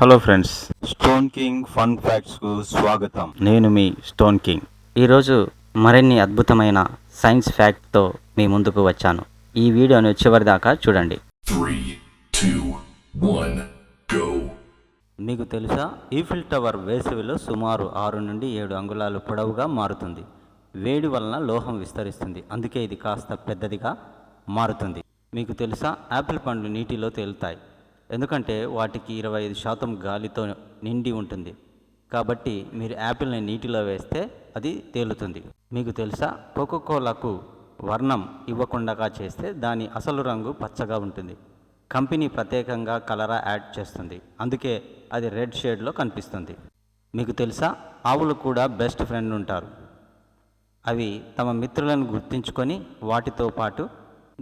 Hello friends, stone king fun ఫ్యాక్ట్స్కు స్వాగతం. నేను మీ స్టోన్ కింగ్. ఈరోజు మరిన్ని అద్భుతమైన సైన్స్ ఫ్యాక్ట్తో మీ ముందుకు వచ్చాను. ఈ వీడియోను చివరి దాకా చూడండి. 3, 2, 1, go. మీకు తెలుసా, ఈఫిల్ టవర్ వేసవిలో సుమారు 6 నుండి 7 అంగుళాలు పొడవుగా మారుతుంది. వేడి వలన లోహం విస్తరిస్తుంది, అందుకే ఇది కాస్త పెద్దదిగా మారుతుంది. మీకు తెలుసా, యాపిల్ పండ్లు నీటిలో తేలుతాయి, ఎందుకంటే వాటికి 25% గాలితో నిండి ఉంటుంది. కాబట్టి మీరు యాపిల్ని నీటిలో వేస్తే అది తేలుతుంది. మీకు తెలుసా, కోకోకోలాకు వర్ణం ఇవ్వకుండా చేస్తే దాని అసలు రంగు పచ్చగా ఉంటుంది. కంపెనీ ప్రత్యేకంగా కలరా యాడ్ చేస్తుంది, అందుకే అది రెడ్ షేడ్లో కనిపిస్తుంది. మీకు తెలుసా, ఆవులు కూడా బెస్ట్ ఫ్రెండ్ ఉంటారు. అవి తమ మిత్రులను గుర్తించుకొని వాటితో పాటు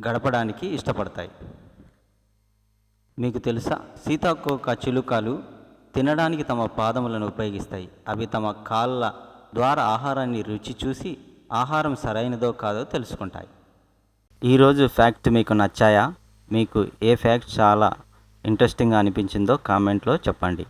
గడపడానికి ఇష్టపడతాయి. మీకు తెలుసా, సీతాకోక చిలుకలు తినడానికి తమ పాదములను ఉపయోగిస్తాయి. అవి తమ కాళ్ళ ద్వారా ఆహారాన్ని రుచి చూసి ఆహారం సరైనదో కాదో తెలుసుకుంటాయి. ఈరోజు ఫ్యాక్ట్ మీకు నచ్చాయా? మీకు ఏ ఫ్యాక్ట్ చాలా ఇంట్రెస్టింగ్గా అనిపించిందో కామెంట్లో చెప్పండి.